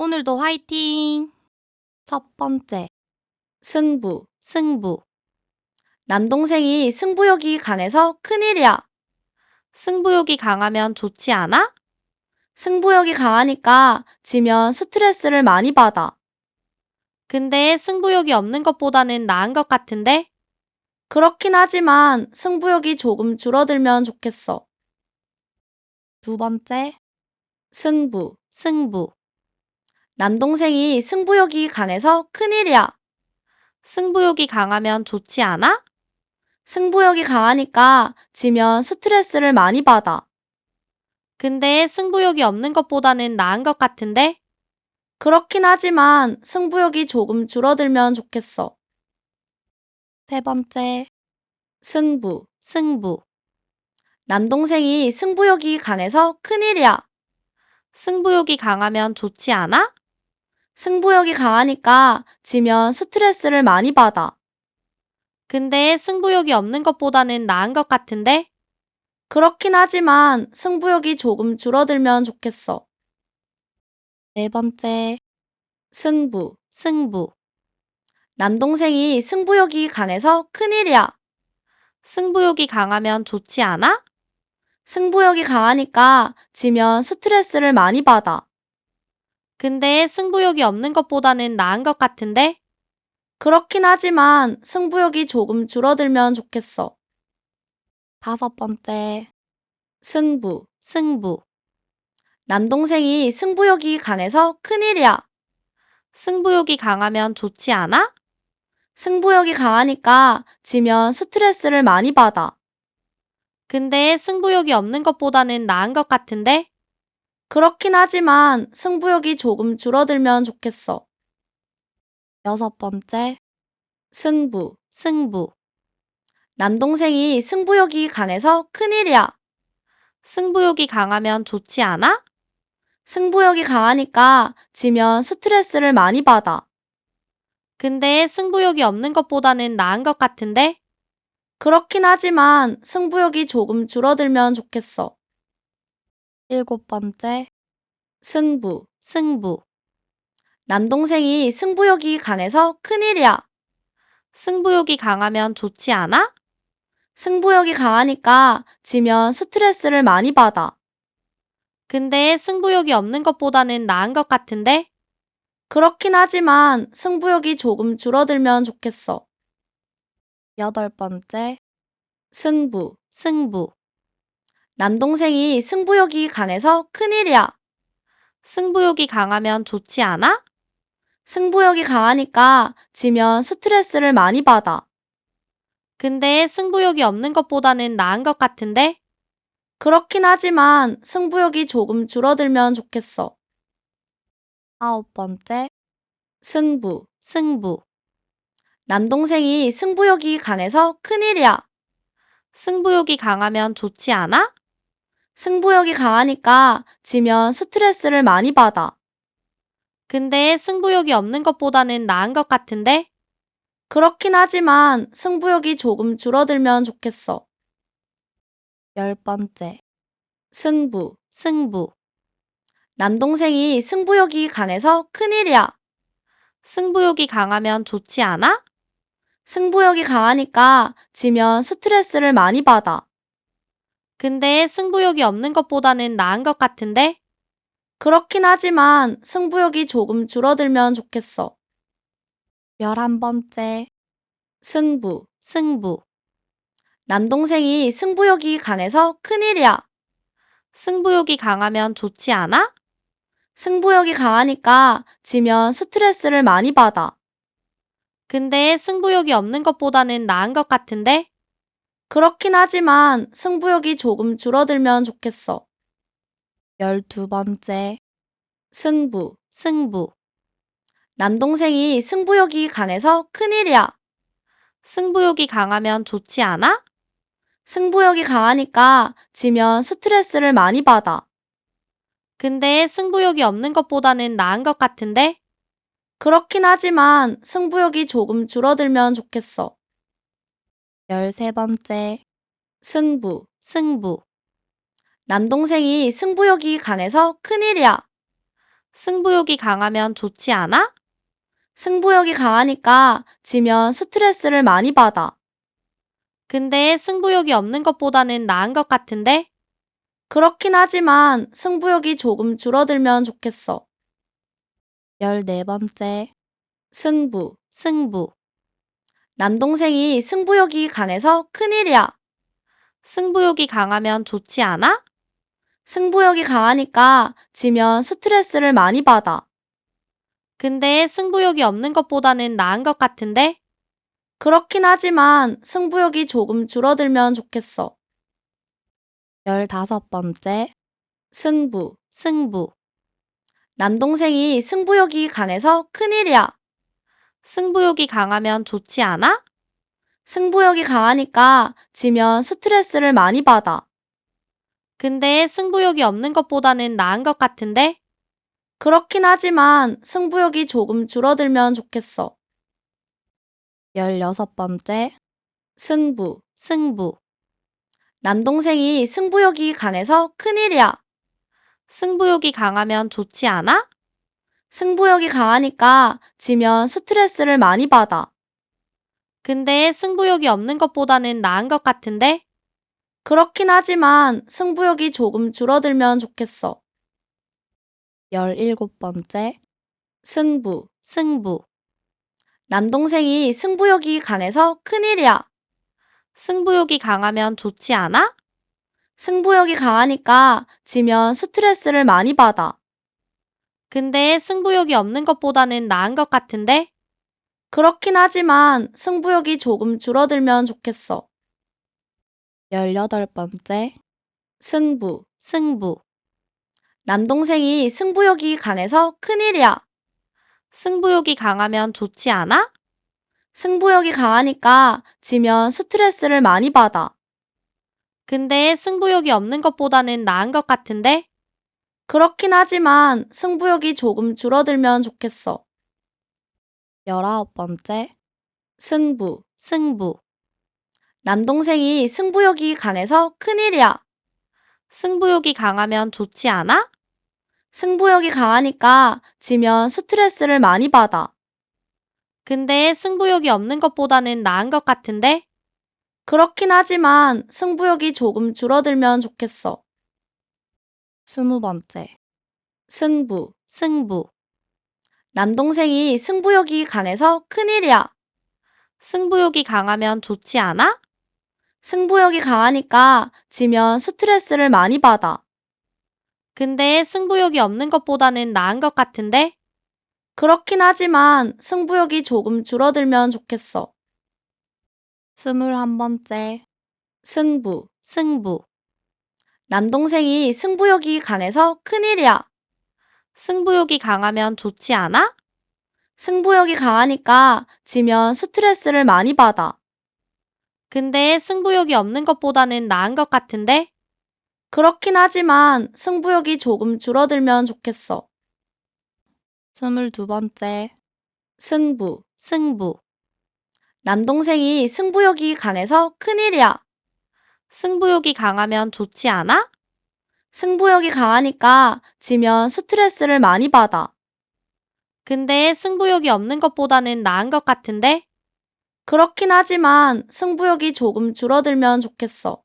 오늘도 화이팅! 첫 번째, 승부. 승부. 남동생이 승부욕이 강해서 큰일이야. 승부욕이 강하면 좋지 않아? 승부욕이 강하니까 지면 스트레스를 많이 받아. 근데 승부욕이 없는 것보다는 나은 것 같은데? 그렇긴 하지만 승부욕이 조금 줄어들면 좋겠어. 두 번째, 승부. 승부. 남동생이 승부욕이 강해서 큰일이야. 승부욕이 강하면 좋지 않아? 승부욕이 강하니까 지면 스트레스를 많이 받아. 근데 승부욕이 없는 것보다는 나은 것 같은데? 그렇긴 하지만 승부욕이 조금 줄어들면 좋겠어. 세 번째, 승부. 승부. 남동생이 승부욕이 강해서 큰일이야. 승부욕이 강하면 좋지 않아? 승부욕이 강하니까 지면 스트레스를 많이 받아. 근데 승부욕이 없는 것보다는 나은 것 같은데? 그렇긴 하지만 승부욕이 조금 줄어들면 좋겠어. 네 번째, 승부. 승부. 남동생이 승부욕이 강해서 큰일이야. 승부욕이 강하면 좋지 않아? 승부욕이 강하니까 지면 스트레스를 많이 받아. 근데 승부욕이 없는 것보다는 나은 것 같은데? 그렇긴 하지만 승부욕이 조금 줄어들면 좋겠어. 다섯 번째, 승부. 승부. 남동생이 승부욕이 강해서 큰일이야. 승부욕이 강하면 좋지 않아? 승부욕이 강하니까 지면 스트레스를 많이 받아. 근데 승부욕이 없는 것보다는 나은 것 같은데? 그렇긴 하지만 승부욕이 조금 줄어들면 좋겠어. 여섯 번째, 승부. 승부. 남동생이 승부욕이 강해서 큰일이야. 승부욕이 강하면 좋지 않아? 승부욕이 강하니까 지면 스트레스를 많이 받아. 근데 승부욕이 없는 것보다는 나은 것 같은데? 그렇긴 하지만 승부욕이 조금 줄어들면 좋겠어. 일곱 번째, 승부. 승부. 남동생이 승부욕이 강해서 큰일이야. 승부욕이 강하면 좋지 않아? 승부욕이 강하니까 지면 스트레스를 많이 받아. 근데 승부욕이 없는 것보다는 나은 것 같은데? 그렇긴 하지만 승부욕이 조금 줄어들면 좋겠어. 여덟 번째, 승부. 승부. 남동생이 승부욕이 강해서 큰일이야. 승부욕이 강하면 좋지 않아? 승부욕이 강하니까 지면 스트레스를 많이 받아. 근데 승부욕이 없는 것보다는 나은 것 같은데? 그렇긴 하지만 승부욕이 조금 줄어들면 좋겠어. 아홉 번째, 승부. 승부. 남동생이 승부욕이 강해서 큰일이야. 승부욕이 강하면 좋지 않아? 승부욕이 강하니까 지면 스트레스를 많이 받아. 근데 승부욕이 없는 것보다는 나은 것 같은데? 그렇긴 하지만 승부욕이 조금 줄어들면 좋겠어. 열 번째, 승부. 승부. 남동생이 승부욕이 강해서 큰일이야. 승부욕이 강하면 좋지 않아? 승부욕이 강하니까 지면 스트레스를 많이 받아. 근데 승부욕이 없는 것보다는 나은 것 같은데? 그렇긴 하지만 승부욕이 조금 줄어들면 좋겠어. 열한 번째, 승부. 승부. 남동생이 승부욕이 강해서 큰일이야. 승부욕이 강하면 좋지 않아? 승부욕이 강하니까 지면 스트레스를 많이 받아. 근데 승부욕이 없는 것보다는 나은 것 같은데? 그렇긴 하지만 승부욕이 조금 줄어들면 좋겠어. 열두 번째, 승부. 승부. 남동생이 승부욕이 강해서 큰일이야. 승부욕이 강하면 좋지 않아? 승부욕이 강하니까 지면 스트레스를 많이 받아. 근데 승부욕이 없는 것보다는 나은 것 같은데? 그렇긴 하지만 승부욕이 조금 줄어들면 좋겠어. 열세 번째, 승부. 승부. 남동생이 승부욕이 강해서 큰일이야. 승부욕이 강하면 좋지 않아? 승부욕이 강하니까 지면 스트레스를 많이 받아. 근데 승부욕이 없는 것보다는 나은 것 같은데? 그렇긴 하지만 승부욕이 조금 줄어들면 좋겠어. 14번째. 승부. 승부. 남동생이 승부욕이 강해서 큰일이야. 승부욕이 강하면 좋지 않아? 승부욕이 강하니까 지면 스트레스를 많이 받아. 근데 승부욕이 없는 것보다는 나은 것 같은데? 그렇긴 하지만 승부욕이 조금 줄어들면 좋겠어. 15번째. 승부. 승부. 남동생이 승부욕이 강해서 큰일이야. 승부욕이 강하면 좋지 않아? 승부욕이 강하니까 지면 스트레스를 많이 받아. 근데 승부욕이 없는 것보다는 나은 것 같은데? 그렇긴 하지만 승부욕이 조금 줄어들면 좋겠어. 16번째. 승부. 승부. 남동생이 승부욕이 강해서 큰일이야. 승부욕이 강하면 좋지 않아? 승부욕이 강하니까 지면 스트레스를 많이 받아. 근데 승부욕이 없는 것보다는 나은 것 같은데? 그렇긴 하지만 승부욕이 조금 줄어들면 좋겠어. 17번째. 승부. 승부. 남동생이 승부욕이 강해서 큰일이야. 승부욕이 강하면 좋지 않아? 승부욕이 강하니까 지면 스트레스를 많이 받아. 근데 승부욕이 없는 것보다는 나은 것 같은데? 그렇긴 하지만 승부욕이 조금 줄어들면 좋겠어. 18번째. 승부. 승부. 남동생이 승부욕이 강해서 큰일이야. 승부욕이 강하면 좋지 않아? 승부욕이 강하니까 지면 스트레스를 많이 받아. 근데 승부욕이 없는 것보다는 나은 것 같은데? 그렇긴 하지만 승부욕이 조금 줄어들면 좋겠어. 19번째. 승부. 승부. 남동생이 승부욕이 강해서 큰일이야. 승부욕이 강하면 좋지 않아? 승부욕이 강하니까 지면 스트레스를 많이 받아. 근데 승부욕이 없는 것보다는 나은 것 같은데? 그렇긴 하지만 승부욕이 조금 줄어들면 좋겠어. 20번째. 승부. 승부. 남동생이 승부욕이 강해서 큰일이야. 승부욕이 강하면 좋지 않아? 승부욕이 강하니까 지면 스트레스를 많이 받아. 근데 승부욕이 없는 것보다는 나은 것 같은데? 그렇긴 하지만 승부욕이 조금 줄어들면 좋겠어. 21번째. 승부. 승부. 남동생이 승부욕이 강해서 큰일이야. 승부욕이 강하면 좋지 않아? 승부욕이 강하니까 지면 스트레스를 많이 받아. 근데 승부욕이 없는 것보다는 나은 것 같은데? 그렇긴 하지만 승부욕이 조금 줄어들면 좋겠어. 22번째. 승부. 승부. 남동생이 승부욕이 강해서 큰일이야. 승부욕이 강하면 좋지 않아? 승부욕이 강하니까 지면 스트레스를 많이 받아. 근데 승부욕이 없는 것보다는 나은 것 같은데? 그렇긴 하지만 승부욕이 조금 줄어들면 좋겠어.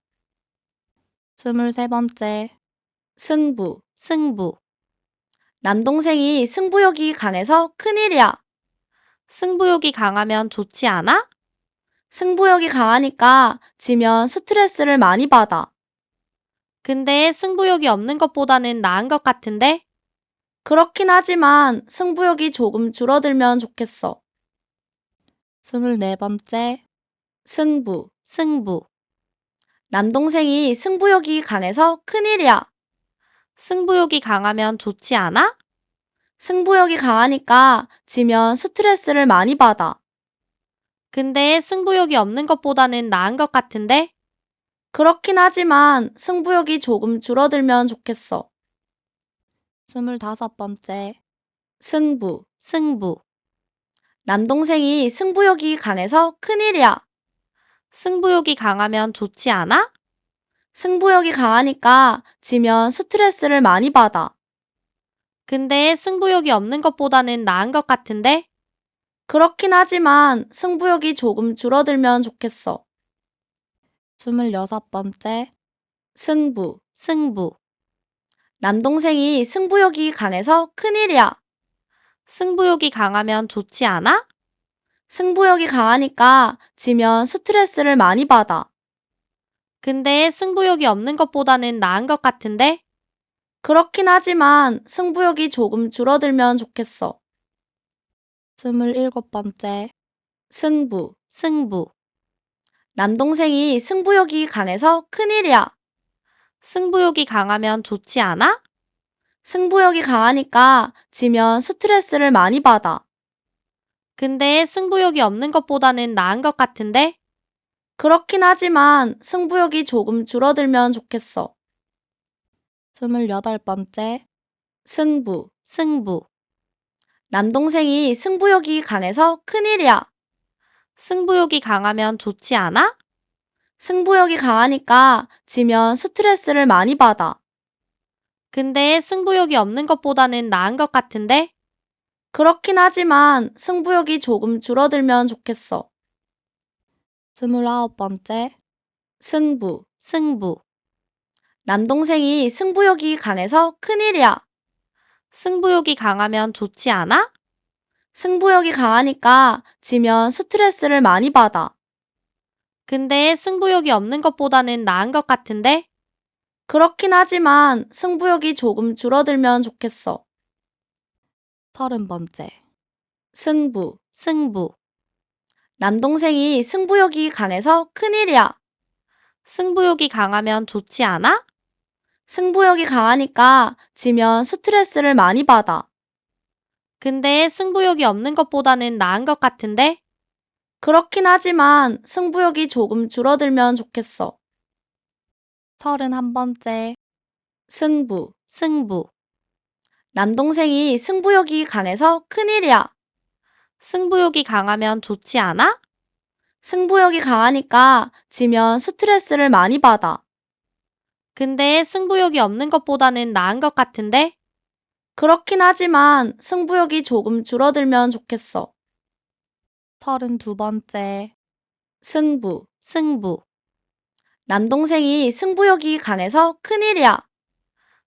23번째. 승부. 승부. 남동생이 승부욕이 강해서 큰일이야. 승부욕이 강하면 좋지 않아? 승부욕이 강하니까 지면 스트레스를 많이 받아. 근데 승부욕이 없는 것보다는 나은 것 같은데? 그렇긴 하지만 승부욕이 조금 줄어들면 좋겠어. 24번째. 승부. 승부. 남동생이 승부욕이 강해서 큰일이야. 승부욕이 강하면 좋지 않아? 승부욕이 강하니까 지면 스트레스를 많이 받아. 근데 승부욕이 없는 것보다는 나은 것 같은데? 그렇긴 하지만 승부욕이 조금 줄어들면 좋겠어. 25번째. 승부. 승부. 남동생이 승부욕이 강해서 큰일이야. 승부욕이 강하면 좋지 않아? 승부욕이 강하니까 지면 스트레스를 많이 받아. 근데 승부욕이 없는 것보다는 나은 것 같은데? 그렇긴 하지만 승부욕이 조금 줄어들면 좋겠어. 26번째. 승부. 승부. 남동생이 승부욕이 강해서 큰일이야. 승부욕이 강하면 좋지 않아? 승부욕이 강하니까 지면 스트레스를 많이 받아. 근데 승부욕이 없는 것보다는 나은 것 같은데? 그렇긴 하지만 승부욕이 조금 줄어들면 좋겠어. 27번째. 승부. 승부. 남동생이 승부욕이 강해서 큰일이야. 승부욕이 강하면 좋지 않아? 승부욕이 강하니까 지면 스트레스를 많이 받아. 근데 승부욕이 없는 것보다는 나은 것 같은데? 그렇긴 하지만 승부욕이 조금 줄어들면 좋겠어. 28번째. 승부. 승부. 남동생이 승부욕이 강해서 큰일이야. 승부욕이 강하면 좋지 않아? 승부욕이 강하니까 지면 스트레스를 많이 받아. 근데 승부욕이 없는 것보다는 나은 것 같은데? 그렇긴 하지만 승부욕이 조금 줄어들면 좋겠어. 29번째. 승부. 승부. 남동생이 승부욕이 강해서 큰일이야. 승부욕이 강하면 좋지 않아? 승부욕이 강하니까 지면 스트레스를 많이 받아. 근데 승부욕이 없는 것보다는 나은 것 같은데? 그렇긴 하지만 승부욕이 조금 줄어들면 좋겠어. 30번째. 승부. 승부. 남동생이 승부욕이 강해서 큰일이야. 승부욕이 강하면 좋지 않아? 승부욕이 강하니까 지면 스트레스를 많이 받아. 근데 승부욕이 없는 것보다는 나은 것 같은데? 그렇긴 하지만 승부욕이 조금 줄어들면 좋겠어. 31번째. 승부. 승부. 남동생이 승부욕이 강해서 큰일이야. 승부욕이 강하면 좋지 않아? 승부욕이 강하니까 지면 스트레스를 많이 받아. 근데 승부욕이 없는 것보다는 나은 것 같은데? 그렇긴 하지만 승부욕이 조금 줄어들면 좋겠어. 32번째. 승부. 승부. 남동생이 승부욕이 강해서 큰일이야.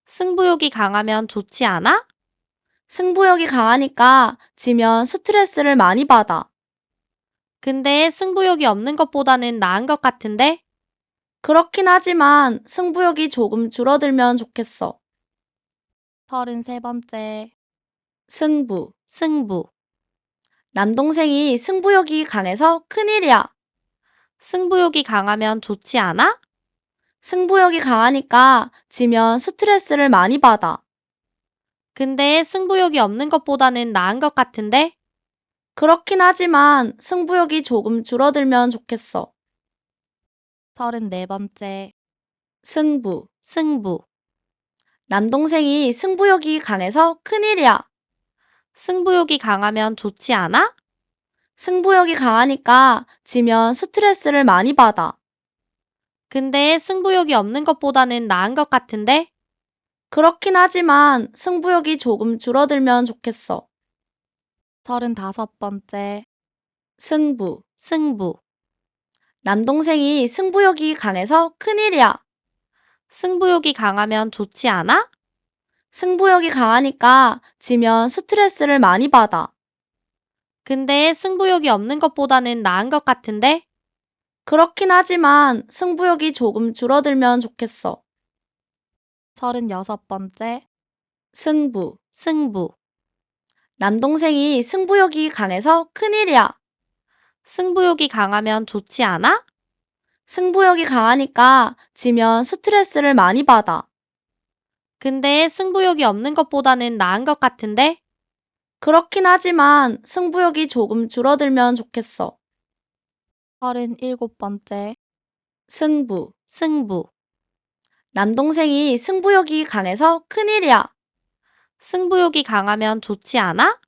승부욕이 강하면 좋지 않아? 승부욕이 강하니까 지면 스트레스를 많이 받아. 근데 승부욕이 없는 것보다는 나은 것 같은데? 그렇긴 하지만 승부욕이 조금 줄어들면 좋겠어. 33번째. 승부. 승부. 남동생이 승부욕이 강해서 큰일이야. 승부욕이 강하면 좋지 않아? 승부욕이 강하니까 지면 스트레스를 많이 받아. 근데 승부욕이 없는 것보다는 나은 것 같은데? 그렇긴 하지만 승부욕이 조금 줄어들면 좋겠어. 34번째. 승부. 승부. 남동생이 승부욕이 강해서 큰일이야. 승부욕이 강하면 좋지 않아? 승부욕이 강하니까 지면 스트레스를 많이 받아. 근데 승부욕이 없는 것보다는 나은 것 같은데? 그렇긴 하지만 승부욕이 조금 줄어들면 좋겠어. 35번째. 승부. 승부. 남동생이 승부욕이 강해서 큰일이야. 승부욕이 강하면 좋지 않아? 승부욕이 강하니까 지면 스트레스를 많이 받아. 근데 승부욕이 없는 것보다는 나은 것 같은데? 그렇긴 하지만 승부욕이 조금 줄어들면 좋겠어. 36번째. 승부. 승부. 남동생이 승부욕이 강해서 큰일이야. 승부욕이 강하면 좋지 않아? 승부욕이 강하니까 지면 스트레스를 많이 받아. 근데 승부욕이 없는 것보다는 나은 것 같은데? 그렇긴 하지만 승부욕이 조금 줄어들면 좋겠어. 37번째. 승부. 승부. 남동생이 승부욕이 강해서 큰일이야. 승부욕이 강하면 좋지 않아?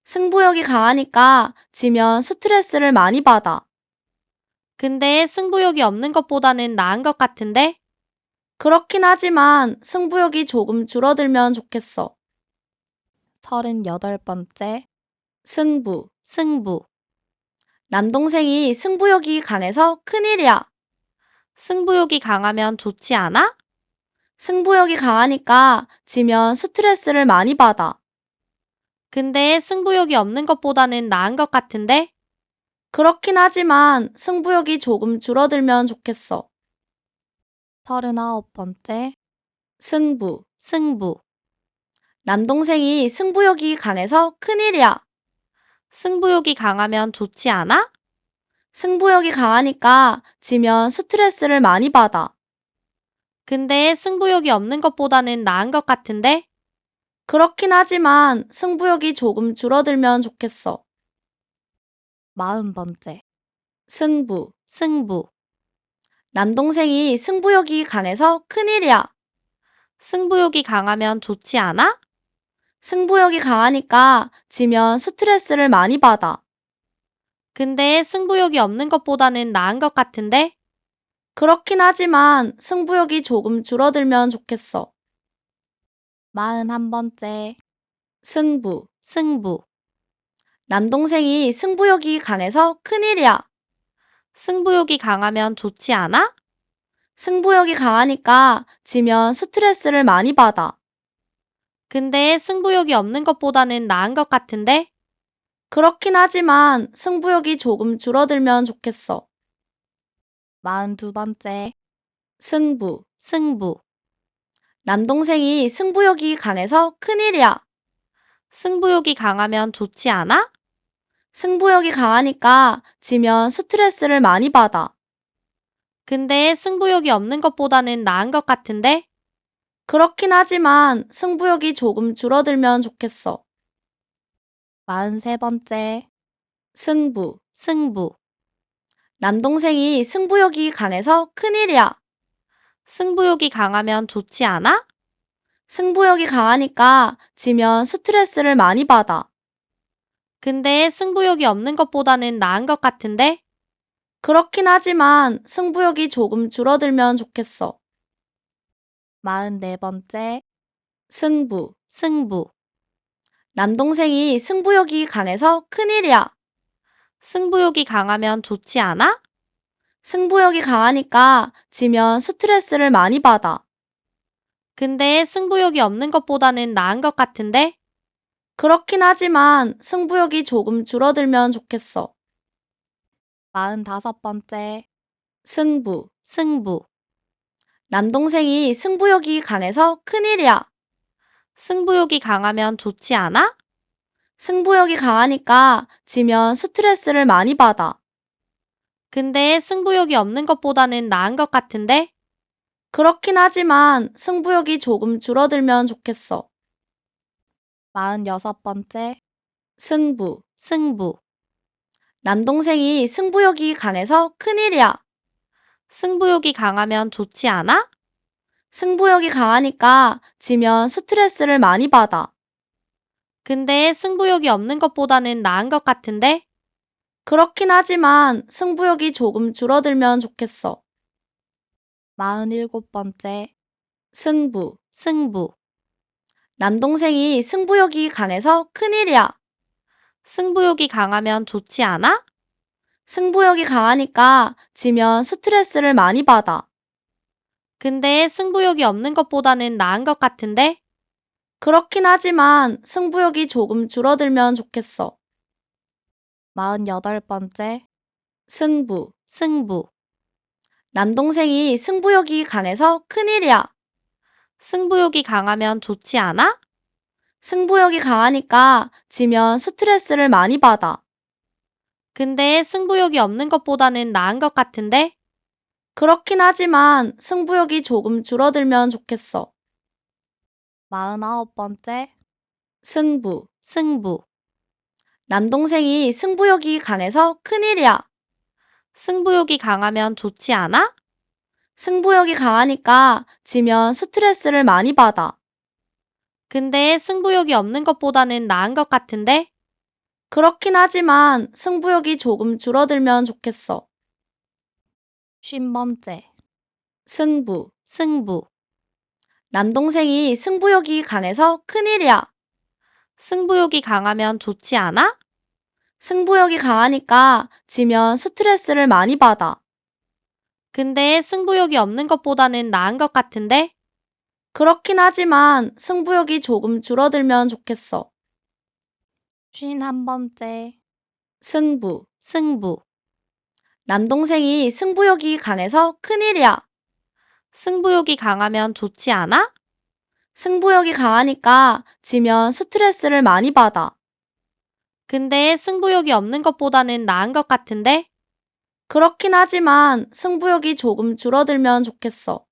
승부욕이 강하니까 지면 스트레스를 많이 받아. 근데 승부욕이 없는 것보다는 나은 것 같은데? 그렇긴 하지만 승부욕이 조금 줄어들면 좋겠어. 38번째. 승부. 승부. 남동생이 승부욕이 강해서 큰일이야. 승부욕이 강하면 좋지 않아? 승부욕이 강하니까 지면 스트레스를 많이 받아. 근데 승부욕이 없는 것보다는 나은 것 같은데? 그렇긴 하지만 승부욕이 조금 줄어들면 좋겠어. 39번째. 승부. 승부. 남동생이 승부욕이 강해서 큰일이야. 승부욕이 강하면 좋지 않아? 승부욕이 강하니까 지면 스트레스를 많이 받아. 근데 승부욕이 없는 것보다는 나은 것 같은데? 그렇긴 하지만 승부욕이 조금 줄어들면 좋겠어. 40번째. 승부. 승부. 남동생이 승부욕이 강해서 큰일이야. 승부욕이 강하면 좋지 않아? 승부욕이 강하니까 지면 스트레스를 많이 받아. 근데 승부욕이 없는 것보다는 나은 것 같은데? 그렇긴 하지만 승부욕이 조금 줄어들면 좋겠어. 41번째. 승부. 승부. 남동생이 승부욕이 강해서 큰일이야. 승부욕이 강하면 좋지 않아? 승부욕이 강하니까 지면 스트레스를 많이 받아. 근데 승부욕이 없는 것보다는 나은 것 같은데? 그렇긴 하지만 승부욕이 조금 줄어들면 좋겠어. 42번째. 승부. 승부. 남동생이 승부욕이 강해서 큰일이야. 승부욕이 강하면 좋지 않아? 승부욕이 강하니까 지면 스트레스를 많이 받아. 근데 승부욕이 없는 것보다는 나은 것 같은데? 그렇긴 하지만 승부욕이 조금 줄어들면 좋겠어. 43번째. 승부. 승부. 남동생이 승부욕이 강해서 큰일이야. 승부욕이 강하면 좋지 않아? 승부욕이 강하니까 지면 스트레스를 많이 받아. 근데 승부욕이 없는 것보다는 나은 것 같은데? 그렇긴 하지만 승부욕이 조금 줄어들면 좋겠어. 44번째. 승부. 승부. 남동생이 승부욕이 강해서 큰일이야. 승부욕이 강하면 좋지 않아? 승부욕이 강하니까 지면 스트레스를 많이 받아. 근데 승부욕이 없는 것보다는 나은 것 같은데? 그렇긴 하지만 승부욕이 조금 줄어들면 좋겠어. 45번째. 승부. 승부. 남동생이 승부욕이 강해서 큰일이야. 승부욕이 강하면 좋지 않아? 승부욕이 강하니까 지면 스트레스를 많이 받아. 근데 승부욕이 없는 것보다는 나은 것 같은데? 그렇긴 하지만 승부욕이 조금 줄어들면 좋겠어. 46번째. 승부. 승부. 남동생이 승부욕이 강해서 큰일이야. 승부욕이 강하면 좋지 않아? 승부욕이 강하니까 지면 스트레스를 많이 받아. 근데 승부욕이 없는 것보다는 나은 것 같은데? 그렇긴 하지만 승부욕이 조금 줄어들면 좋겠어. 47번째. 승부. 승부. 남동생이 승부욕이 강해서 큰일이야. 승부욕이 강하면 좋지 않아? 승부욕이 강하니까 지면 스트레스를 많이 받아. 근데 승부욕이 없는 것보다는 나은 것 같은데? 그렇긴 하지만 승부욕이 조금 줄어들면 좋겠어. 48번째. 승부. 승부. 남동생이 승부욕이 강해서 큰일이야. 승부욕이 강하면 좋지 않아? 승부욕이 강하니까 지면 스트레스를 많이 받아. 근데 승부욕이 없는 것보다는 나은 것 같은데? 그렇긴 하지만 승부욕이 조금 줄어들면 좋겠어. 49번째. 승부. 승부. 남동생이 승부욕이 강해서 큰일이야. 승부욕이 강하면 좋지 않아? 승부욕이 강하니까 지면 스트레스를 많이 받아. 근데 승부욕이 없는 것보다는 나은 것 같은데? 그렇긴 하지만 승부욕이 조금 줄어들면 좋겠어. 50번째. 승부. 승부. 남동생이 승부욕이 강해서 큰일이야. 승부욕이 강하면 좋지 않아? 승부욕이 강하니까 지면 스트레스를 많이 받아. 근데 승부욕이 없는 것보다는 나은 것 같은데? 그렇긴 하지만 승부욕이 조금 줄어들면 좋겠어. 51번째. 승부. 승부. 남동생이 승부욕이 강해서 큰일이야. 승부욕이 강하면 좋지 않아? 승부욕이 강하니까 지면 스트레스를 많이 받아. 근데 승부욕이 없는 것보다는 나은 것 같은데? 그렇긴 하지만 승부욕이 조금 줄어들면 좋겠어.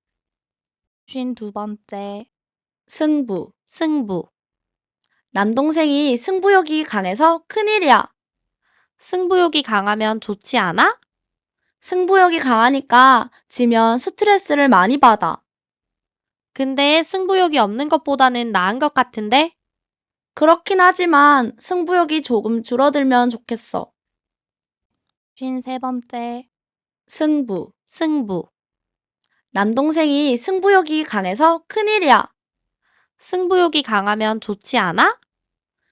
52번째. 승부. 승부. 남동생이 승부욕이 강해서 큰일이야. 승부욕이 강하면 좋지 않아? 승부욕이 강하니까 지면 스트레스를 많이 받아. 근데 승부욕이 없는 것보다는 나은 것 같은데? 그렇긴 하지만 승부욕이 조금 줄어들면 좋겠어. 53번째. 승부. 승부. 남동생이 승부욕이 강해서 큰일이야. 승부욕이 강하면 좋지 않아?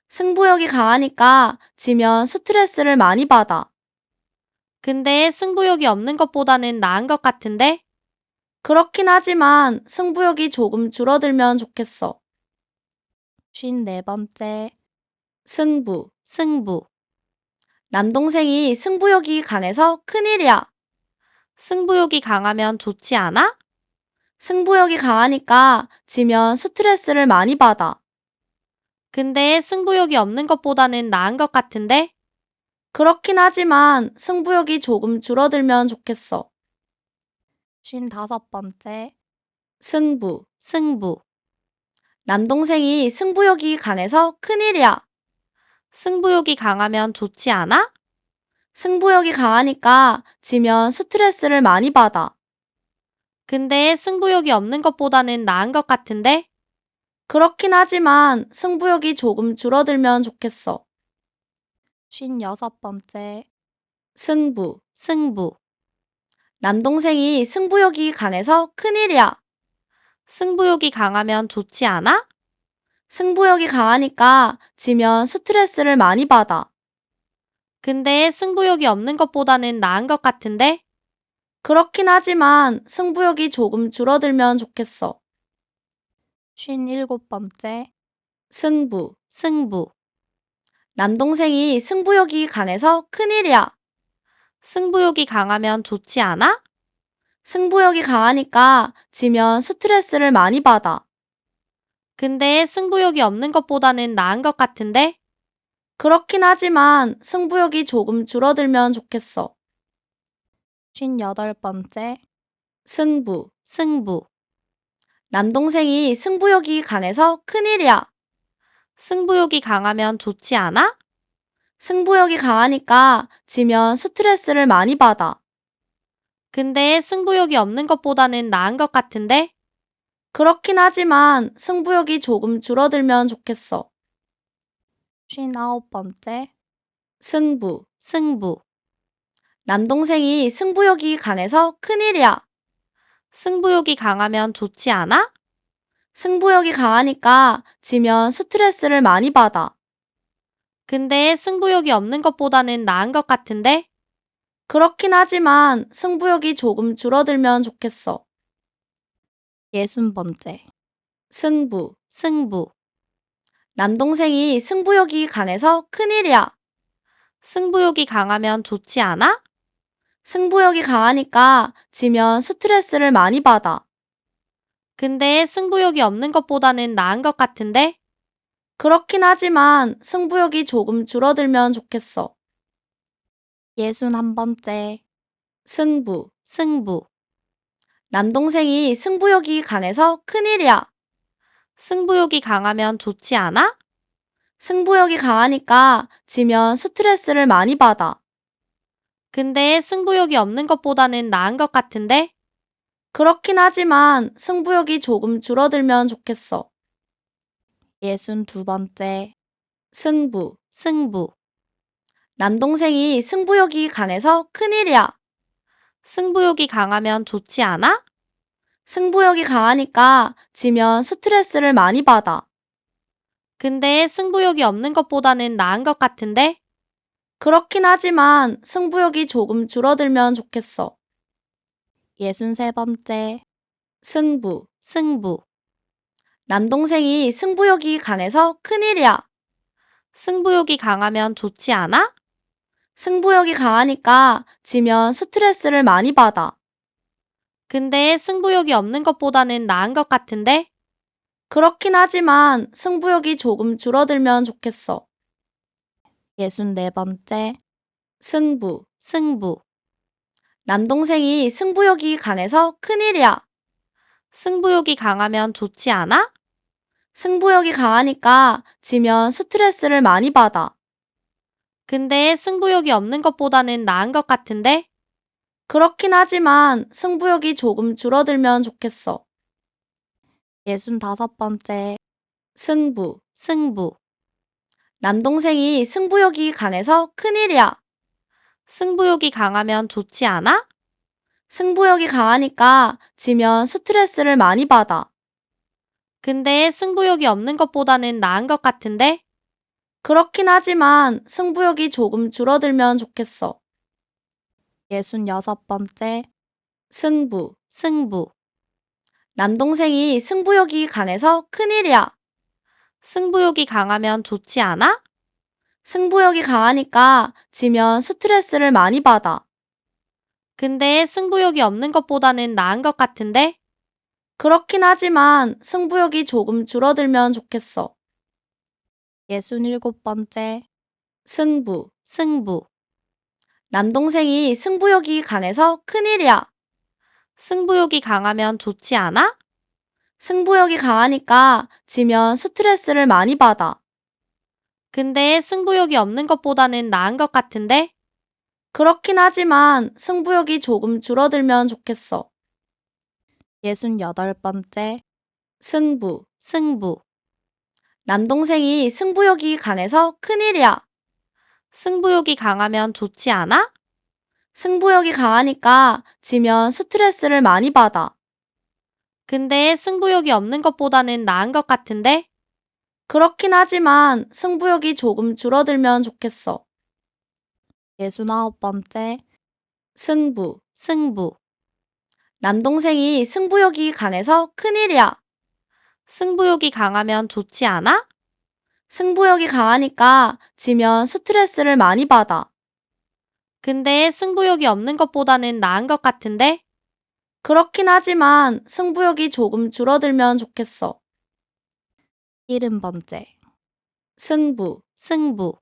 승부욕이 강하니까 지면 스트레스를 많이 받아. 근데 승부욕이 없는 것보다는 나은 것 같은데? 그렇긴 하지만 승부욕이 조금 줄어들면 좋겠어. 54번째. 승부. 승부. 남동생이 승부욕이 강해서 큰일이야. 승부욕이 강하면 좋지 않아? 승부욕이 강하니까 지면 스트레스를 많이 받아. 근데 승부욕이 없는 것보다는 나은 것 같은데? 그렇긴 하지만 승부욕이 조금 줄어들면 좋겠어. 55번째. 승부. 승부. 남동생이 승부욕이 강해서 큰일이야. 승부욕이 강하면 좋지 않아? 승부욕이 강하니까 지면 스트레스를 많이 받아. 근데 승부욕이 없는 것보다는 나은 것 같은데? 그렇긴 하지만 승부욕이 조금 줄어들면 좋겠어. 56번째. 승부. 승부. 남동생이 승부욕이 강해서 큰일이야. 승부욕이 강하면 좋지 않아? 승부욕이 강하니까 지면 스트레스를 많이 받아. 근데 승부욕이 없는 것보다는 나은 것 같은데? 그렇긴 하지만 승부욕이 조금 줄어들면 좋겠어. 57번째. 승부. 승부. 남동생이 승부욕이 강해서 큰일이야. 승부욕이 강하면 좋지 않아? 승부욕이 강하니까 지면 스트레스를 많이 받아. 근데 승부욕이 없는 것보다는 나은 것 같은데? 그렇긴 하지만 승부욕이 조금 줄어들면 좋겠어. 58번째. 승부. 승부. 남동생이 승부욕이 강해서 큰일이야. 승부욕이 강하면 좋지 않아? 승부욕이 강하니까 지면 스트레스를 많이 받아. 근데 승부욕이 없는 것보다는 나은 것 같은데? 그렇긴 하지만 승부욕이 조금 줄어들면 좋겠어. 59번째. 승부. 승부. 남동생이 승부욕이 강해서 큰일이야. 승부욕이 강하면 좋지 않아? 승부욕이 강하니까 지면 스트레스를 많이 받아. 근데 승부욕이 없는 것보다는 나은 것 같은데? 그렇긴 하지만 승부욕이 조금 줄어들면 좋겠어. 60번째. 승부. 승부. 남동생이 승부욕이 강해서 큰일이야. 승부욕이 강하면 좋지 않아? 승부욕이 강하니까 지면 스트레스를 많이 받아. 근데 승부욕이 없는 것보다는 나은 것 같은데? 그렇긴 하지만 승부욕이 조금 줄어들면 좋겠어. 61번째. 승부. 승부. 남동생이 승부욕이 강해서 큰일이야. 승부욕이 강하면 좋지 않아? 승부욕이 강하니까 지면 스트레스를 많이 받아. 근데 승부욕이 없는 것보다는 나은 것 같은데? 그렇긴 하지만 승부욕이 조금 줄어들면 좋겠어. 62번째. 승부. 승부. 남동생이 승부욕이 강해서 큰일이야. 승부욕이 강하면 좋지 않아? 승부욕이 강하니까 지면 스트레스를 많이 받아. 근데 승부욕이 없는 것보다는 나은 것 같은데? 그렇긴 하지만 승부욕이 조금 줄어들면 좋겠어. 63번째. 승부. 승부. 남동생이 승부욕이 강해서 큰일이야. 승부욕이 강하면 좋지 않아? 승부욕이 강하니까 지면 스트레스를 많이 받아. 근데 승부욕이 없는 것보다는 나은 것 같은데? 그렇긴 하지만 승부욕이 조금 줄어들면 좋겠어. 64번째. 승부. 승부. 남동생이 승부욕이 강해서 큰일이야. 승부욕이 강하면 좋지 않아? 승부욕이 강하니까 지면 스트레스를 많이 받아. 근데 승부욕이 없는 것보다는 나은 것 같은데? 그렇긴 하지만 승부욕이 조금 줄어들면 좋겠어. 65번째. 승부. 승부. 남동생이 승부욕이 강해서 큰일이야. 승부욕이 강하면 좋지 않아? 승부욕이 강하니까 지면 스트레스를 많이 받아. 근데 승부욕이 없는 것보다는 나은 것 같은데? 그렇긴 하지만 승부욕이 조금 줄어들면 좋겠어. 66번째. 승부. 승부. 남동생이 승부욕이 강해서 큰일이야. 승부욕이 강하면 좋지 않아? 승부욕이 강하니까 지면 스트레스를 많이 받아. 근데 승부욕이 없는 것보다는 나은 것 같은데? 그렇긴 하지만 승부욕이 조금 줄어들면 좋겠어. 67번째. 승부. 승부. 남동생이 승부욕이 강해서 큰일이야. 승부욕이 강하면 좋지 않아? 승부욕이 강하니까 지면 스트레스를 많이 받아. 근데 승부욕이 없는 것보다는 나은 것 같은데? 그렇긴 하지만 승부욕이 조금 줄어들면 좋겠어. 68번째. 승부. 승부. 남동생이 승부욕이 강해서 큰일이야. 승부욕이 강하면 좋지 않아? 승부욕이 강하니까 지면 스트레스를 많이 받아. 근데 승부욕이 없는 것보다는 나은 것 같은데? 그렇긴 하지만 승부욕이 조금 줄어들면 좋겠어. 69번째. 승부. 승부. 남동생이 승부욕이 강해서 큰일이야. 승부욕이 강하면 좋지 않아? 승부욕이 강하니까 지면 스트레스를 많이 받아. 근데 승부욕이 없는 것보다는 나은 것 같은데? 그렇긴 하지만 승부욕이 조금 줄어들면 좋겠어. 70번째. 승부. 승부.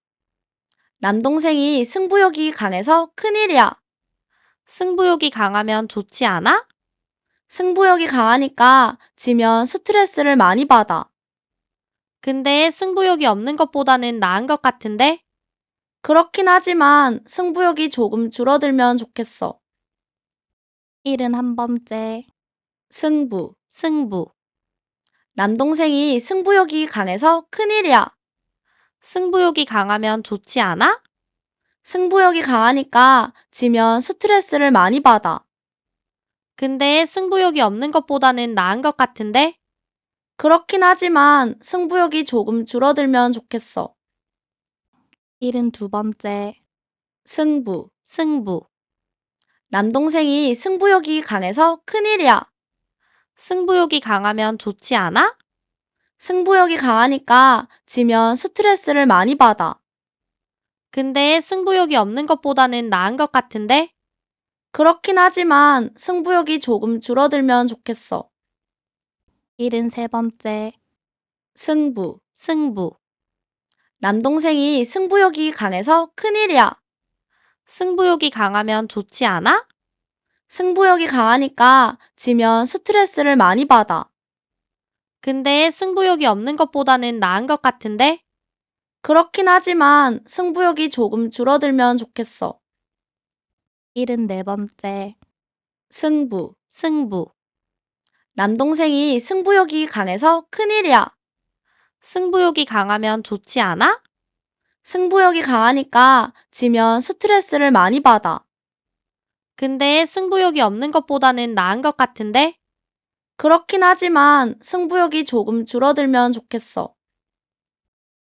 남동생이 승부욕이 강해서 큰일이야. 승부욕이 강하면 좋지 않아? 승부욕이 강하니까 지면 스트레스를 많이 받아. 근데 승부욕이 없는 것보다는 나은 것 같은데? 그렇긴 하지만 승부욕이 조금 줄어들면 좋겠어. 71번째. 승부. 승부. 남동생이 승부욕이 강해서 큰일이야. 승부욕이 강하면 좋지 않아? 승부욕이 강하니까 지면 스트레스를 많이 받아. 근데 승부욕이 없는 것보다는 나은 것 같은데? 그렇긴 하지만 승부욕이 조금 줄어들면 좋겠어. 72번째. 승부. 승부. 남동생이 승부욕이 강해서 큰일이야. 승부욕이 강하면 좋지 않아? 승부욕이 강하니까 지면 스트레스를 많이 받아. 근데 승부욕이 없는 것보다는 나은 것 같은데? 그렇긴 하지만 승부욕이 조금 줄어들면 좋겠어. 73번째. 승부. 승부. 남동생이 승부욕이 강해서 큰일이야. 승부욕이 강하면 좋지 않아? 승부욕이 강하니까 지면 스트레스를 많이 받아. 근데 승부욕이 없는 것보다는 나은 것 같은데? 그렇긴 하지만 승부욕이 조금 줄어들면 좋겠어. 74번째. 승부. 승부. 남동생이 승부욕이 강해서 큰일이야. 승부욕이 강하면 좋지 않아? 승부욕이 강하니까 지면 스트레스를 많이 받아. 근데 승부욕이 없는 것보다는 나은 것 같은데? 그렇긴 하지만 승부욕이 조금 줄어들면 좋겠어.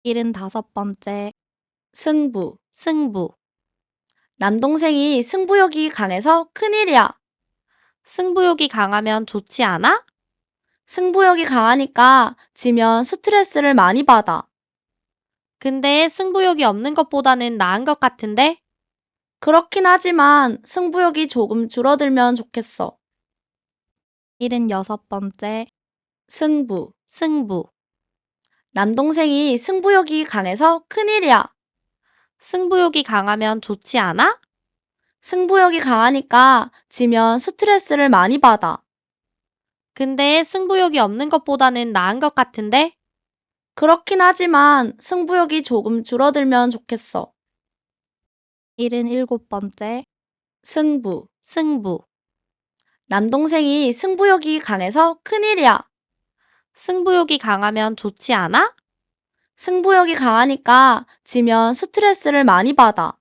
75번째. 승부. 승부. 남동생이 승부욕이 강해서 큰일이야. 승부욕이 강하면 좋지 않아? 승부욕이 강하니까 지면 스트레스를 많이 받아. 근데 승부욕이 없는 것보다는 나은 것 같은데? 그렇긴 하지만 승부욕이 조금 줄어들면 좋겠어. 76번째. 승부. 승부. 남동생이 승부욕이 강해서 큰일이야. 승부욕이 강하면 좋지 않아? 승부욕이 강하니까 지면 스트레스를 많이 받아. 근데 승부욕이 없는 것보다는 나은 것 같은데? 그렇긴 하지만 승부욕이 조금 줄어들면 좋겠어. 77번째. 승부. 승부. 남동생이 승부욕이 강해서 큰일이야. 승부욕이 강하면 좋지 않아? 승부욕이 강하니까 지면 스트레스를 많이 받아.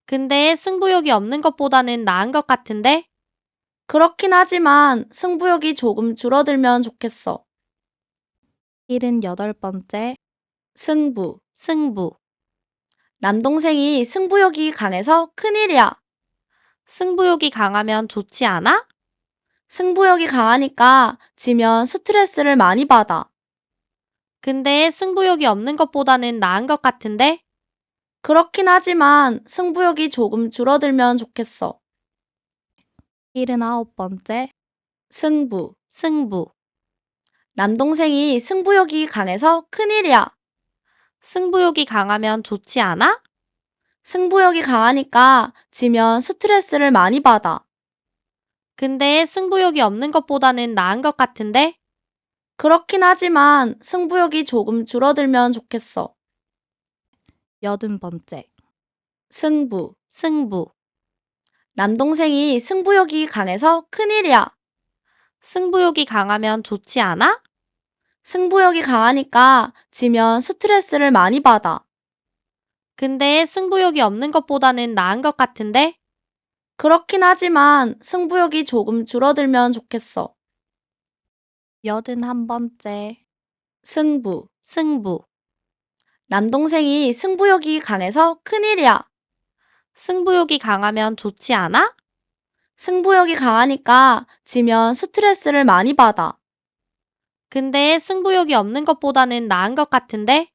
근데 승부욕이 없는 것보다는 나은 것 같은데? 그렇긴 하지만 승부욕이 조금 줄어들면 좋겠어. 78번째. 승부. 승부. 남동생이 승부욕이 강해서 큰일이야. 승부욕이 강하면 좋지 않아? 승부욕이 강하니까 지면 스트레스를 많이 받아. 근데 승부욕이 없는 것보다는 나은 것 같은데? 그렇긴 하지만 승부욕이 조금 줄어들면 좋겠어. 79번째. 승부. 승부. 남동생이 승부욕이 강해서 큰일이야. 승부욕이 강하면 좋지 않아? 승부욕이 강하니까 지면 스트레스를 많이 받아. 근데 승부욕이 없는 것보다는 나은 것 같은데? 그렇긴 하지만 승부욕이 조금 줄어들면 좋겠어. 80번째. 승부. 승부. 남동생이 승부욕이 강해서 큰일이야. 승부욕이 강하면 좋지 않아? 승부욕이 강하니까 지면 스트레스를 많이 받아. 근데 승부욕이 없는 것보다는 나은 것 같은데? 그렇긴 하지만 승부욕이 조금 줄어들면 좋겠어. 81번째. 승부. 승부. 남동생이 승부욕이 강해서 큰일이야. 승부욕이 강하면 좋지 않아? 승부욕이 강하니까 지면 스트레스를 많이 받아. 근데 승부욕이 없는 것보다는 나은 것 같은데?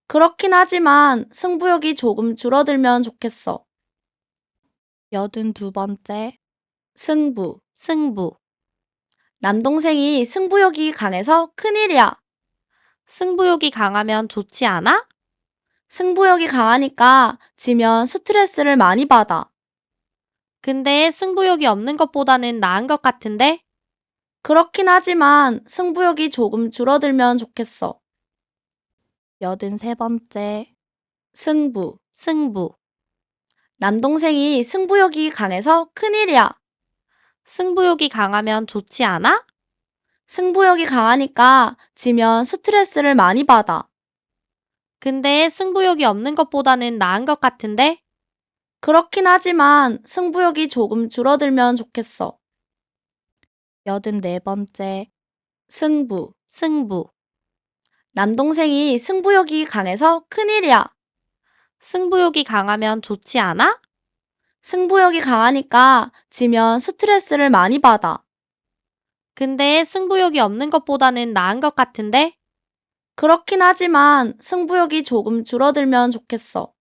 그렇긴 하지만 승부욕이 조금 줄어들면 좋겠어. 82번째. 승부. 승부. 남동생이 승부욕이 강해서 큰일이야. 승부욕이 강하면 좋지 않아? 승부욕이 강하니까 지면 스트레스를 많이 받아. 근데 승부욕이 없는 것보다는 나은 것 같은데? 그렇긴 하지만 승부욕이 조금 줄어들면 좋겠어. 83번째. 승부. 승부. 남동생이 승부욕이 강해서 큰일이야. 승부욕이 강하면 좋지 않아? 승부욕이 강하니까 지면 스트레스를 많이 받아. 근데 승부욕이 없는 것보다는 나은 것 같은데? 그렇긴 하지만 승부욕이 조금 줄어들면 좋겠어. 84번째. 승부. 승부. 남동생이 승부욕이 강해서 큰일이야. 승부욕이 강하면 좋지 않아? 승부욕이 강하니까 지면 스트레스를 많이 받아. 근데 승부욕이 없는 것보다는 나은 것 같은데? 그렇긴 하지만 승부욕이 조금 줄어들면 좋겠어.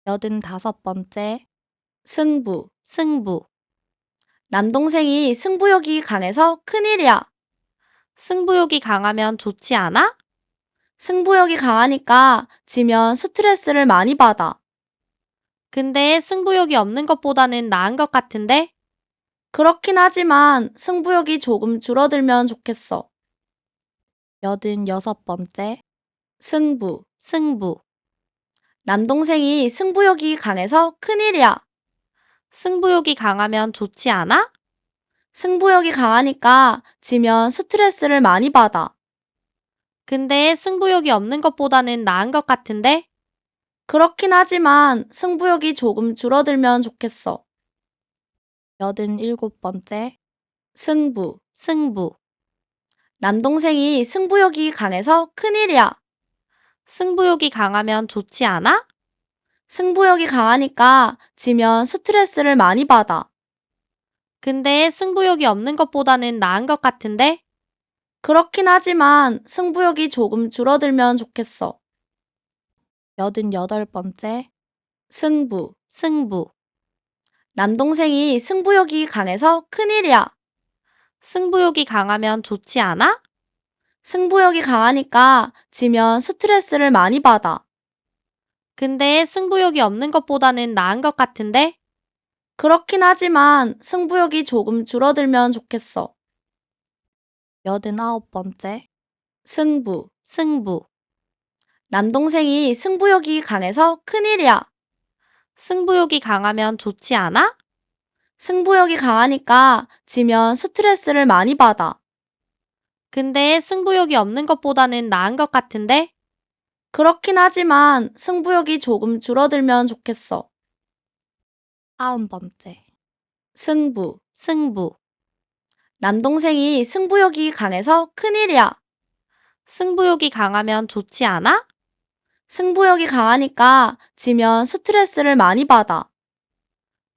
85번째. 승부. 승부. 남동생이 승부욕이 강해서 큰일이야. 승부욕이 강하면 좋지 않아? 승부욕이 강하니까 지면 스트레스를 많이 받아. 근데 승부욕이 없는 것보다는 나은 것 같은데? 그렇긴 하지만 승부욕이 조금 줄어들면 좋겠어. 86번째. 승부. 승부. 남동생이 승부욕이 강해서 큰일이야. 승부욕이 강하면 좋지 않아? 승부욕이 강하니까 지면 스트레스를 많이 받아. 근데 승부욕이 없는 것보다는 나은 것 같은데? 그렇긴 하지만 승부욕이 조금 줄어들면 좋겠어. 87번째. 승부. 승부. 남동생이 승부욕이 강해서 큰일이야. 승부욕이 강하면 좋지 않아? 승부욕이 강하니까 지면 스트레스를 많이 받아. 근데 승부욕이 없는 것보다는 나은 것 같은데? 그렇긴 하지만 승부욕이 조금 줄어들면 좋겠어. 88번째. 승부. 승부. 남동생이 승부욕이 강해서 큰일이야. 승부욕이 강하면 좋지 않아? 승부욕이 강하니까 지면 스트레스를 많이 받아. 근데 승부욕이 없는 것보다는 나은 것 같은데? 그렇긴 하지만 승부욕이 조금 줄어들면 좋겠어. 89번째. 승부. 승부. 남동생이 승부욕이 강해서 큰일이야. 승부욕이 강하면 좋지 않아? 승부욕이 강하니까 지면 스트레스를 많이 받아. 근데 승부욕이 없는 것보다는 나은 것 같은데? 그렇긴 하지만 승부욕이 조금 줄어들면 좋겠어. 90번째. 승부. 승부. 남동생이 승부욕이 강해서 큰일이야. 승부욕이 강하면 좋지 않아? 승부욕이 강하니까 지면 스트레스를 많이 받아.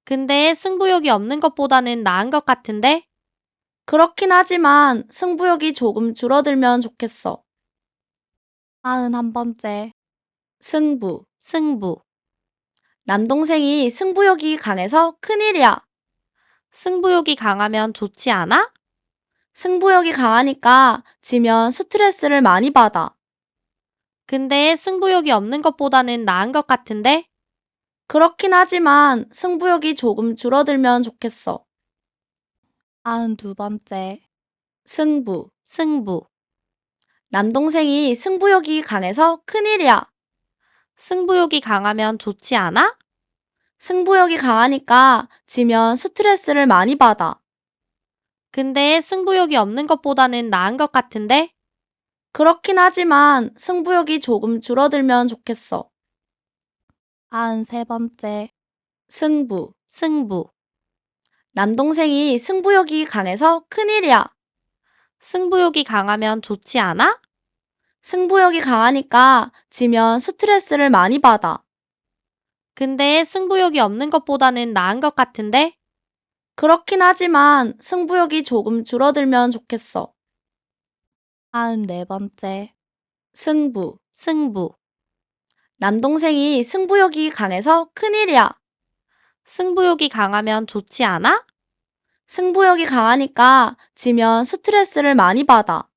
근데 승부욕이 없는 것보다는 나은 것 같은데? 그렇긴 하지만 승부욕이 조금 줄어들면 좋겠어. 91번째. 승부. 승부. 남동생이 승부욕이 강해서 큰일이야. 승부욕이 강하면 좋지 않아? 승부욕이 강하니까 지면 스트레스를 많이 받아. 근데 승부욕이 없는 것보다는 나은 것 같은데? 그렇긴 하지만 승부욕이 조금 줄어들면 좋겠어. 92번째. 승부. 승부. 남동생이 승부욕이 강해서 큰일이야. 승부욕이 강하면 좋지 않아? 승부욕이 강하니까 지면 스트레스를 많이 받아. 근데 승부욕이 없는 것보다는 나은 것 같은데? 그렇긴 하지만 승부욕이 조금 줄어들면 좋겠어. 93번째. 승부. 승부. 남동생이 승부욕이 강해서 큰일이야. 승부욕이 강하면 좋지 않아? 승부욕이 강하니까 지면 스트레스를 많이 받아. 근데 승부욕이 없는 것보다는 나은 것 같은데? 그렇긴 하지만 승부욕이 조금 줄어들면 좋겠어. 94번째. 승부. 승부. 남동생이 승부욕이 강해서 큰일이야. 승부욕이 강하면 좋지 않아? 승부욕이 강하니까 지면 스트레스를 많이 받아.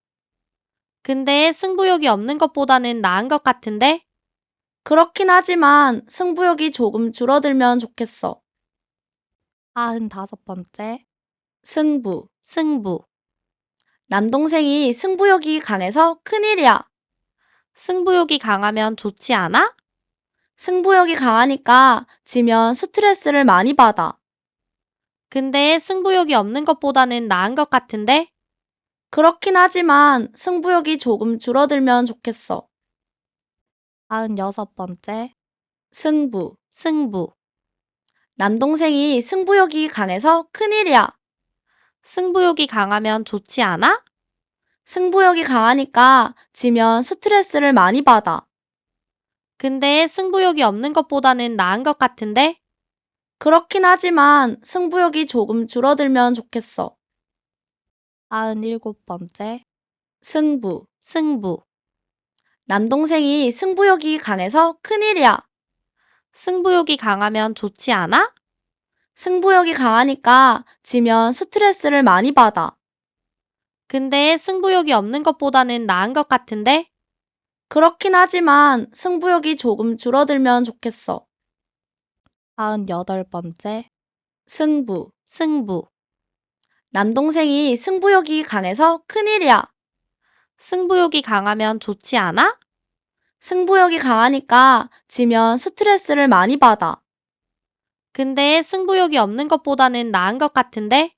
근데 승부욕이 없는 것보다는 나은 것 같은데? 그렇긴 하지만 승부욕이 조금 줄어들면 좋겠어. 95번째. 승부. 승부. 남동생이 승부욕이 강해서 큰일이야. 승부욕이 강하면 좋지 않아? 승부욕이 강하니까 지면 스트레스를 많이 받아. 근데 승부욕이 없는 것보다는 나은 것 같은데? 그렇긴 하지만 승부욕이 조금 줄어들면 좋겠어. 96번째. 승부. 승부. 남동생이 승부욕이 강해서 큰일이야. 승부욕이 강하면 좋지 않아? 승부욕이 강하니까 지면 스트레스를 많이 받아. 근데 승부욕이 없는 것보다는 나은 것 같은데? 그렇긴 하지만 승부욕이 조금 줄어들면 좋겠어. 97번째. 승부. 승부. 남동생이 승부욕이 강해서 큰일이야. 승부욕이 강하면 좋지 않아? 승부욕이 강하니까 지면 스트레스를 많이 받아. 근데 승부욕이 없는 것보다는 나은 것 같은데? 그렇긴 하지만 승부욕이 조금 줄어들면 좋겠어. 98번째. 승부. 승부. 남동생이 승부욕이 강해서 큰일이야. 승부욕이 강하면 좋지 않아? 승부욕이 강하니까 지면 스트레스를 많이 받아. 근데 승부욕이 없는 것보다는 나은 것 같은데?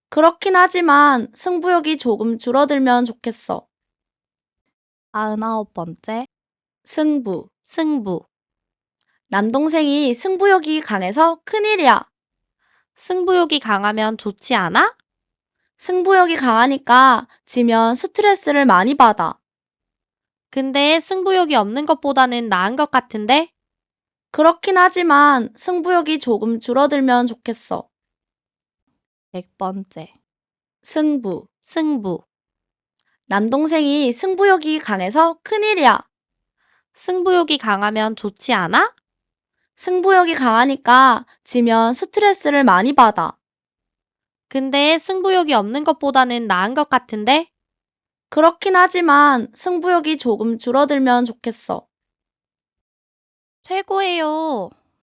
그렇긴 하지만 승부욕이 조금 줄어들면 좋겠어. 99번째. 승부. 승부. 남동생이 승부욕이 강해서 큰일이야. 승부욕이 강하면 좋지 않아? 승부욕이 강하니까 지면 스트레스를 많이 받아. 근데 승부욕이 없는 것보다는 나은 것 같은데? 그렇긴 하지만 승부욕이 조금 줄어들면 좋겠어. 100번째. 승부. 승부. 남동생이 승부욕이 강해서 큰일이야. 승부욕이 강하면 좋지 않아? 승부욕이 강하니까 지면 스트레스를 많이 받아. 근데 승부욕이 없는 것보다는 나은 것 같은데? 그렇긴 하지만 승부욕이 조금 줄어들면 좋겠어. 최고예요.